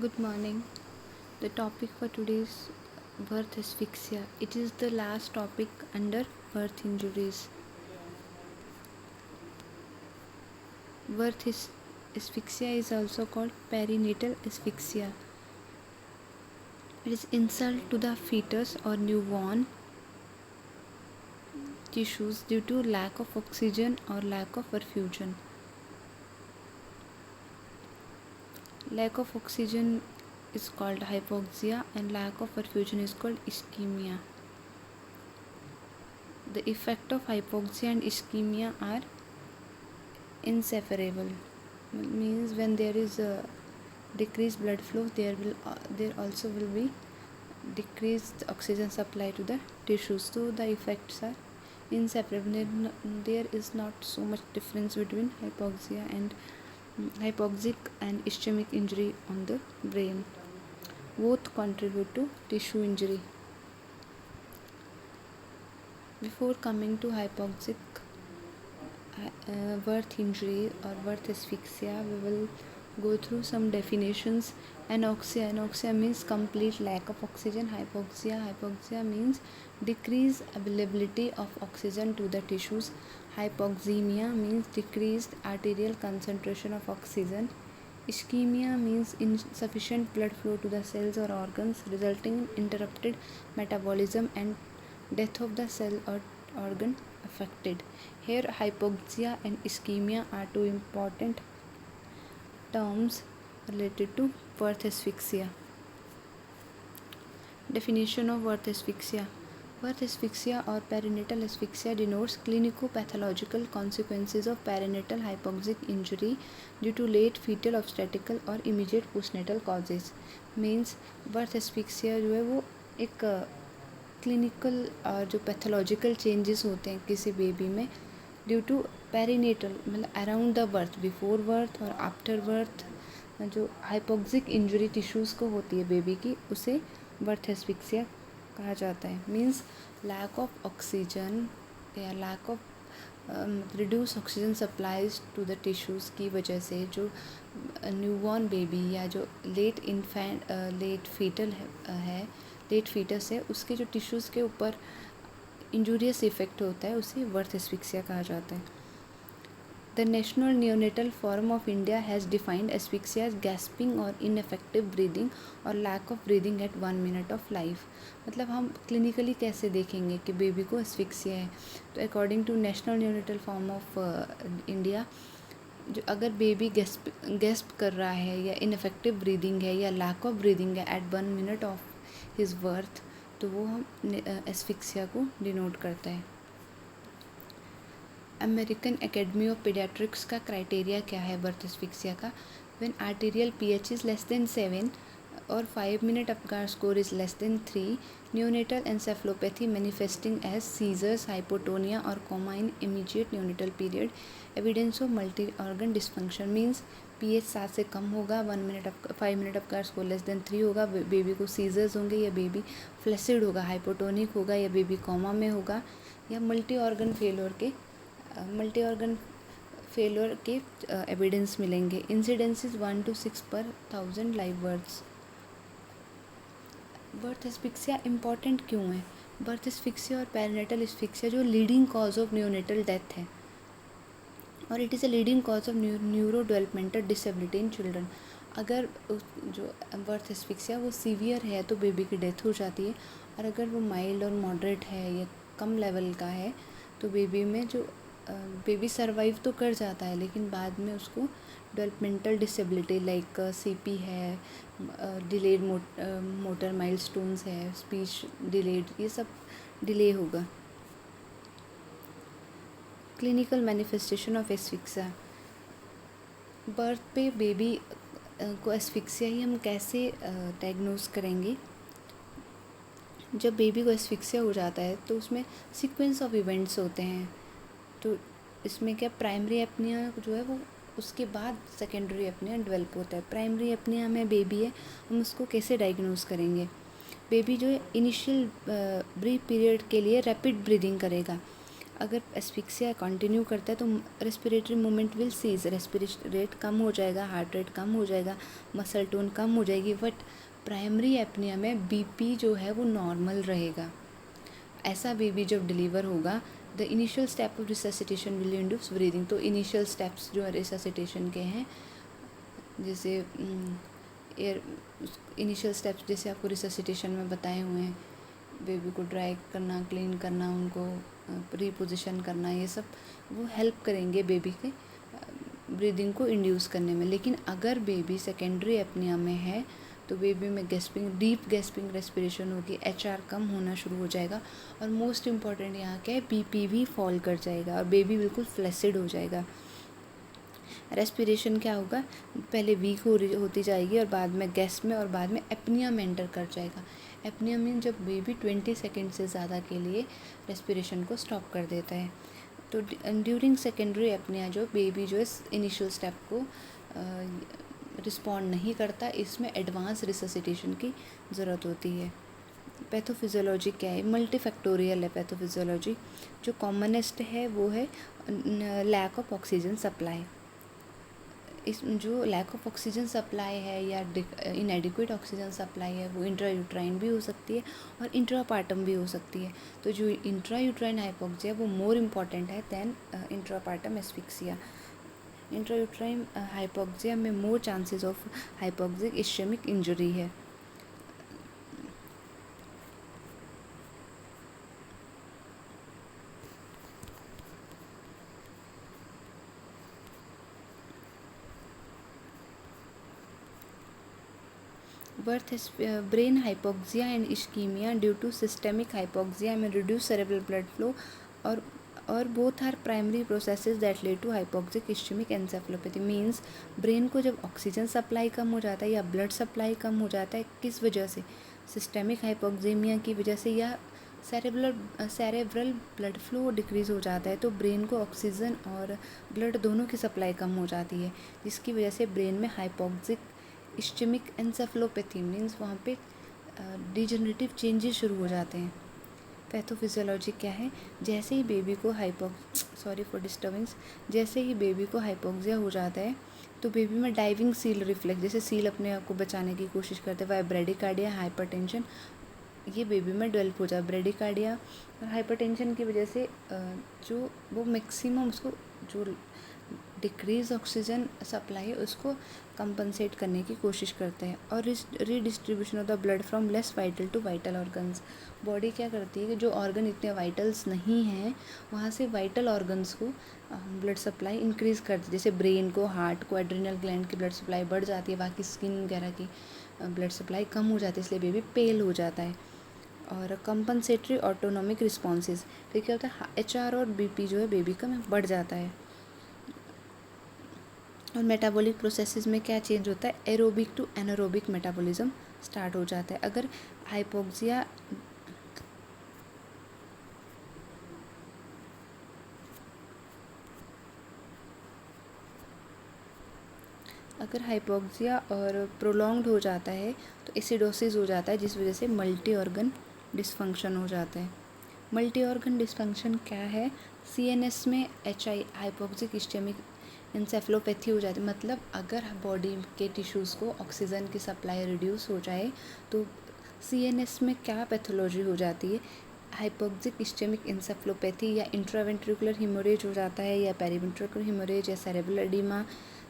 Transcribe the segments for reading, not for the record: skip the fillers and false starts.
Good morning. The topic for today's birth asphyxia. It is the last topic under birth injuries. Asphyxia is also called perinatal asphyxia. It is insult to the fetus or newborn tissues due to lack of oxygen or lack of perfusion. Lack of oxygen is called hypoxia and lack of perfusion is called ischemia. The effect of hypoxia and ischemia are inseparable. Means when there is a decreased blood flow, there also will be decreased oxygen supply to the tissues. So the effects are inseparable. There is not so much difference between hypoxic and ischemic injury on the brain. Both contribute to tissue injury. Before coming to hypoxic birth injury or birth asphyxia, we will go through some definitions. Anoxia means complete lack of oxygen. Hypoxia means decreased availability of oxygen to the tissues. Hypoxemia means decreased arterial concentration of oxygen. Ischemia means insufficient blood flow to the cells or organs, resulting in interrupted metabolism and death of the cell or organ affected. Here, hypoxia and ischemia are two important terms related to birth asphyxia. Definition of birth asphyxia. Birth asphyxia or perinatal asphyxia denotes clinico-pathological consequences of perinatal hypoxic injury due to late fetal obstetrical और immediate postnatal causes. Means birth asphyxia जो है वो एक clinical और जो pathological changes होते हैं किसी बेबी में ड्यू टू पेरिनेटल मतलब around the birth, before birth और आफ्टर बर्थ जो हाइपोक्सिक इंजरी टिश्यूज़ को होती है बेबी की, उसे बर्थ एस्फिक्सिया कहा जाता है. मीन्स लैक ऑफ ऑक्सीजन या lack of reduce oxygen supplies to the tissues की वजह से जो न्यूबॉर्न बेबी या जो लेट फीटस है उसके जो टिश्यूज़ के ऊपर इंजूरियस इफेक्ट होता है उसे बर्थ एस्फिक्सिया कहा जाता है. The National Neonatal Forum of India has defined asphyxia as gasping और इनएफेक्टिव ब्रीदिंग और lack of breathing at 1 minute of life. मतलब हम क्लिनिकली कैसे देखेंगे कि बेबी को एस्फिक्सिया है. तो according to National Neonatal Forum of India, जो अगर बेबी गैस्प कर रहा है या इनएफेक्टिव ब्रीदिंग है या लैक ऑफ ब्रीदिंग है at 1 minute of his birth, तो वो हम एस्फिक्सिया को डिनोट करता है. अमेरिकन एकेडमी ऑफ पीडियाट्रिक्स का क्राइटेरिया क्या है बर्थ एस्फिक्सिया का? When arterial pH is less than 7 और 5 minute Apgar score is less than 3, neonatal encephalopathy manifesting as seizures, hypotonia और coma in immediate neonatal period, evidence of multi organ dysfunction. Means pH 7 से कम होगा, 5 minute Apgar score less than 3 होगा, baby को seizures होंगे या baby flaccid होगा, hypotonic होगा या बेबी कोमा में होगा, या मल्टी ऑर्गन फेलोर के एविडेंस मिलेंगे. इंसिडेंसेस 1 to 6 पर 1000 live births. Birth asphyxia important क्यों है? बर्थ एस्फिक्सिया और पेरिनेटल एस्फिक्सिया जो leading cause of neonatal death है और it is a leading cause of neurodevelopmental disability in children. अगर जो बर्थ एस्फिक्सिया वो सीवियर है तो बेबी की डेथ हो जाती है, और अगर वो माइल्ड और मॉडरेट है या कम लेवल का है तो बेबी सर्वाइव तो कर जाता है, लेकिन बाद में उसको डेवलपमेंटल डिसेबिलिटी लाइक सीपी है, डिलेड मोटर माइलस्टोन्स है, स्पीच डिलेड, ये सब डिले होगा. Clinical manifestation of asphyxia. Birth पे बेबी को एस्फिक्सिया ही हम कैसे डायग्नोज करेंगे? जब बेबी को एस्फिक्सिया हो जाता है तो उसमें सीक्वेंस ऑफ इवेंट्स होते हैं. तो इसमें क्या प्राइमरी एपनिया जो है वो उसके बाद सेकेंडरी एपनिया डेवलप होता है. प्राइमरी एपनिया में बेबी है, हम उसको कैसे डायग्नोज करेंगे? बेबी जो है इनिशियल ब्रीफ पीरियड के लिए रैपिड ब्रीदिंग करेगा. अगर एस्फिक्सिया कंटिन्यू करता है तो respiratory movement will cease, respiration rate कम हो जाएगा, हार्ट रेट कम हो जाएगा, मसल टोन कम हो जाएगी, बट प्राइमरी एपनिया में बीपी जो है वो नॉर्मल रहेगा। ऐसा बेबी जब डिलीवर होगा, the initial step of resuscitation will induce breathing. तो इनिशियल स्टेप्स जो रिससिटेशन के हैं, जैसे एयर इनिशियल स्टेप्स जैसे आपको रिससिटेशन में बताए हुए हैं, बेबी को ड्राई करना, क्लीन करना, उनको रिपोजिशन करना, ये सब वो हेल्प करेंगे बेबी के ब्रीदिंग को इंड्यूस करने में। लेकिन अगर बेबी सेकेंडरी एपनिया में है तो बेबी में गैस्पिंग, डीप गैस्पिंग रेस्पिरेशन होगी, एचआर कम होना शुरू हो जाएगा, और मोस्ट इम्पॉर्टेंट यहाँ क्या है, बीपी भी फॉल कर जाएगा और बेबी बिल्कुल फ्लैसिड हो जाएगा। रेस्पिरेशन क्या होगा, पहले वीक होती जाएगी और बाद में गैस्प में और बाद में एपनिया में एंटर कर जाएगा। एपनिया मीन जब बेबी 20 सेकेंड से ज़्यादा के लिए रेस्पिरेशन को स्टॉप कर देता है। तो ड्यूरिंग सेकेंडरी एपनिया जो बेबी जो इस इनिशियल स्टेप को रिस्पॉन्ड नहीं करता, इसमें एडवांस रिससिटेशन की ज़रूरत होती है। पैथोफिजियोलॉजी क्या है, मल्टीफैक्टोरियल है पैथोफिजियोलॉजी। जो कॉमनेस्ट है वो है लैक ऑफ ऑक्सीजन सप्लाई। इस जो लैक ऑफ ऑक्सीजन सप्लाई है या इनएडिक्वेट ऑक्सीजन सप्लाई है वो इंट्रायूट्राइन भी हो सकती है और इंट्रापार्टम भी हो सकती है। तो जो इंट्रायूट्राइन हाइपोक्सिया वो मोर इम्पॉर्टेंट है than intrapartum asphyxia. Intrauterine hypoxia में more chances of hypoxic ischaemic injury है। Birth is brain hypoxia and ischemia due to systemic hypoxia में reduced cerebral blood flow और both are primary processes that lead to hypoxic ischemic encephalopathy। Means brain को जब oxygen supply कम हो जाता है या ब्लड सप्लाई कम हो जाता है, किस वजह से, सिस्टेमिक हाइपोक्सीमिया की वजह से या सेरेब्रल ब्लड फ्लो डिक्रीज़ हो जाता है, तो ब्रेन को ऑक्सीजन और ब्लड दोनों की सप्लाई कम हो जाती है, जिसकी वजह से ब्रेन में हाइपोक्सिक इश्चेमिक एन्सेफेलोपैथी मीन्स वहाँ पे डिजनरेटिव चेंजेस शुरू हो जाते हैं। पैथोफिजियोलॉजी क्या है, जैसे ही बेबी को जैसे ही बेबी को हाइपोक्सिया हो जाता है तो बेबी में डाइविंग सील रिफ्लेक्स, जैसे सील अपने आप को बचाने की कोशिश करते हैं, वह ब्रेडिकार्डिया, हाइपरटेंशन, ये बेबी में डेवलप हो जाए। ब्रेडिकार्डिया और हाइपरटेंशन की वजह से जो वो मैक्सिमम उसको जो डिक्रीज ऑक्सीजन सप्लाई है उसको कंपनसेट करने की कोशिश करते हैं। और redistribution of the blood from less vital to vital organs, body क्या करती है कि जो ऑर्गन इतने वाइटल्स नहीं हैं वहाँ से वाइटल ऑर्गन्स को ब्लड सप्लाई इंक्रीज़ करती है। जैसे ब्रेन को, हार्ट को, एड्रिनल ग्लैंड की ब्लड सप्लाई बढ़ जाती है, बाकी स्किन वगैरह की ब्लड सप्लाई कम हो जाती है, इसलिए बेबी पेल हो जाता है। और कंपनसेटरी ऑटोनॉमिक रिस्पॉन्सेज, फिर क्या होता है, एचआर और बीपी जो है बेबी का में बढ़ जाता है। और मेटाबॉलिक प्रोसेसेस में क्या चेंज होता है, aerobic to anaerobic metabolism start हो जाता है। अगर हाइपोक्सिया और प्रोलॉन्ग्ड हो जाता है तो एसिडोसिस हो जाता है, जिस वजह से मल्टी ऑर्गन डिसफंक्शन हो जाता है। मल्टी ऑर्गन डिसफंक्शन क्या है, सीएनएस में एचआई हाइपोक्सिक इश्चेमिक एन्सेफेलोपैथी हो जाती है। मतलब अगर बॉडी के टिश्यूज़ को ऑक्सीजन की सप्लाई रिड्यूस हो जाए तो सीएनएस में क्या पैथोलॉजी हो जाती है, हाइपोक्सिक इश्चेमिक एन्सेफेलोपैथी या इंट्रावेंट्रिकुलर हिमोरेज हो जाता है या पेरीवेंट्रिकुलर हिमोरेज या सेरेब्रल एडिमा।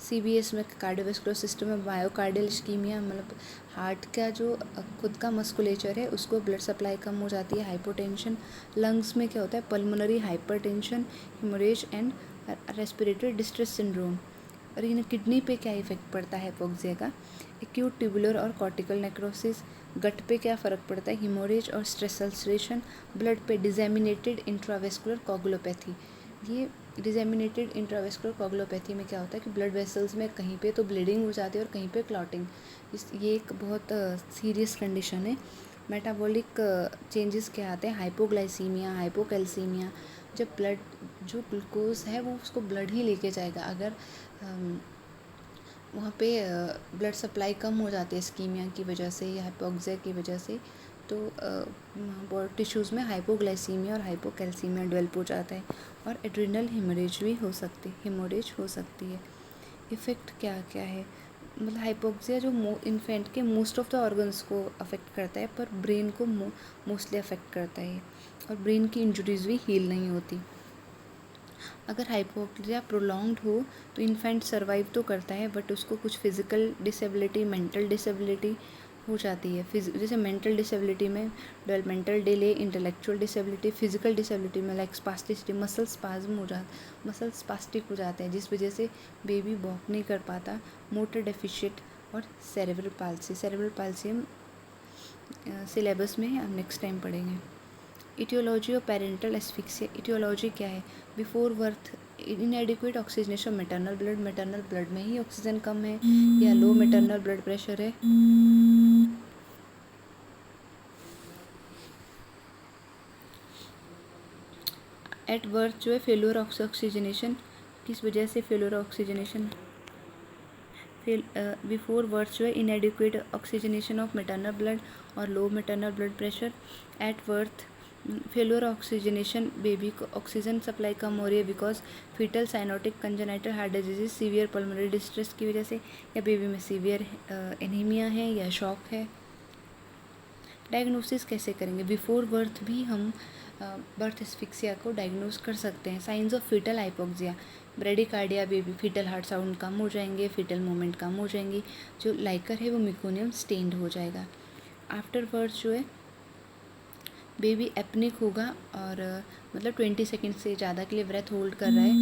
सीबीएस में कार्डियोवैस्कुलर सिस्टम में मायोकार्डियल इश्कीमिया, मतलब हार्ट का जो खुद का मस्कुलेचर है उसको ब्लड सप्लाई कम हो जाती है। हाइपोटेंशन, लंग्स में क्या होता है, pulmonary hypertension, haemorrhage and respiratory distress syndrome. और इन किडनी पे क्या इफेक्ट पड़ता है हाइपोक्सिया का, एक्यूट ट्यूबुलर और कॉर्टिकल नेक्रोसिस। गट पे क्या फ़र्क पड़ता है, हिमोरेज और स्ट्रेस अल्सरेशन। ब्लड पे डिसेमिनेटेड इंट्रावेस्कुलर कोगुलोपैथी, ये डिसेमिनेटेड इंट्रावेस्कुलर कोगुलोपैथी में क्या होता है कि ब्लड वेसल्स में कहीं पे तो ब्लीडिंग हो जाती है और कहीं पे क्लॉटिंग, ये एक बहुत सीरियस कंडीशन है। मेटाबॉलिक चेंजेस क्या आते हैं, हाइपोग्लाइसीमिया, हाइपोकैल्सीमिया। जब ब्लड जो ग्लूकोज है वो उसको ब्लड ही लेके जाएगा, अगर वहाँ पे ब्लड सप्लाई कम हो जाती है इस्कीमिया की वजह से या हाइपोक्सिया की वजह से, तो टिश्यूज़ में हाइपोग्लाइसीमिया और हाइपोकैल्सीमिया डेवलप हो जाता है और एड्रिनल हेमोरेज भी हो सकती है। इफ़ेक्ट क्या क्या है, मतलब हाइपोक्सिया जो इन्फेंट के मोस्ट ऑफ द ऑर्गन्स को अफेक्ट करता है, पर ब्रेन को मोस्टली अफेक्ट करता है और ब्रेन की इंजरीज भी हील नहीं होती। अगर हाइपोक्सिया प्रोलॉन्ग्ड हो तो इन्फेंट सर्वाइव तो करता है, बट उसको कुछ फिज़िकल डिसेबिलिटी, मेंटल डिसेबिलिटी हो जाती है। जैसे मेंटल डिसेबिलिटी में developmental delay, intellectual disability, physical disability में लाइक स्पास्टिसिटी, मसल स्पास्टिक हो जाते हैं, जिस वजह से बेबी वॉक नहीं कर पाता, मोटर डेफिशिएंट और सेरेब्रल पाल्सी हम सिलेबस में हम नेक्स्ट टाइम पढ़ेंगे। Etiology of parental asphyxia, etiology क्या है, before birth inadequate oxygenation maternal blood में ही ऑक्सीजन कम है या लो मैटरनल ब्लड प्रेशर है, एट बर्थ जो है फेल्योर ऑक्सीजनेशन, किस वजह से फेल्योर ऑक्सीजनेशन, बिफोर बर्थ जो है inadequate oxygenation of maternal blood और low maternal blood pressure, at birth failure oxygenation, baby को ऑक्सीजन सप्लाई कम हो रही है because foetal cyanotic congenital heart disease, severe pulmonary distress की वजह से, या बेबी में सीवियर एनीमिया है या शॉक है। डायग्नोसिस कैसे करेंगे, बिफोर बर्थ भी हम बर्थ एस्फिक्सिया को डायग्नोस कर सकते हैं। Signs of foetal hypoxia, bradycardia, baby foetal heart sound कम हो जाएंगे, फीटल मूवमेंट कम हो जाएंगी, जो लाइकर है वो मिकोनियम स्टेन्ड हो जाएगा। आफ्टर बर्थ जो है बेबी एपनिक होगा और मतलब 20 सेकेंड से ज़्यादा के लिए ब्रेथ होल्ड कर रहा है,